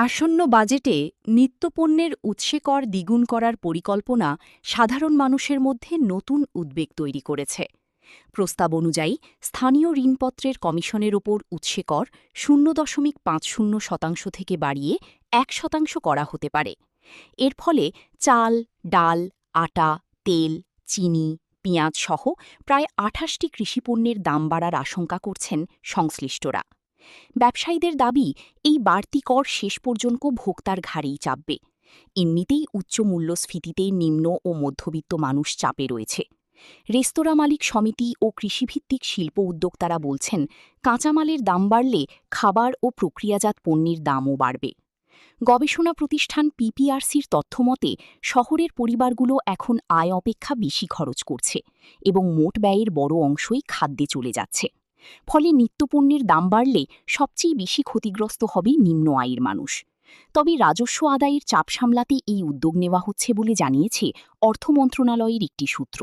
আসন্ন বাজেটে নিত্যপণ্যের উৎসে কর দ্বিগুণ করার পরিকল্পনা সাধারণ মানুষের মধ্যে নতুন উদ্বেগ তৈরি করেছে। প্রস্তাব অনুযায়ী স্থানীয় ঋণপত্রের কমিশনের ওপর উৎসে কর 0.50% থেকে বাড়িয়ে 1% করা হতে পারে। এর ফলে চাল, ডাল, আটা, তেল, চিনি, পেঁয়াজ সহ প্রায় 28টি কৃষিপণ্যের দাম বাড়ার আশঙ্কা করছেন সংশ্লিষ্টরা। ব্যবসায়ীদের দাবি, এই বাড়তি কর শেষ পর্যন্ত ভোক্তার ঘাড়েই চাপবে। এমনিতেই উচ্চ মূল্যস্ফীতিতে নিম্ন ও মধ্যবিত্ত মানুষ চাপে রয়েছে। রেস্তোরাঁ মালিক সমিতি ও কৃষিভিত্তিক শিল্প উদ্যোক্তারা বলছেন, কাঁচামালের দাম বাড়লে খাবার ও প্রক্রিয়াজাত পণ্যের দামও বাড়বে। গবেষণা প্রতিষ্ঠান পিপিআরসির তথ্যমতে শহরের পরিবারগুলো এখন আয় অপেক্ষা বেশি খরচ করছে এবং মোট ব্যয়ের বড় অংশই খাদ্যে চলে যাচ্ছে। ফলে নিত্যপণ্যের দাম বাড়লে সবচেয়ে বেশি ক্ষতিগ্রস্ত হবে নিম্ন আয়ের মানুষ। তবে রাজস্ব আদায়ের চাপ সামলাতে এই উদ্যোগ নেওয়া হচ্ছে বলে জানিয়েছে অর্থ মন্ত্রণালয়ের একটি সূত্র।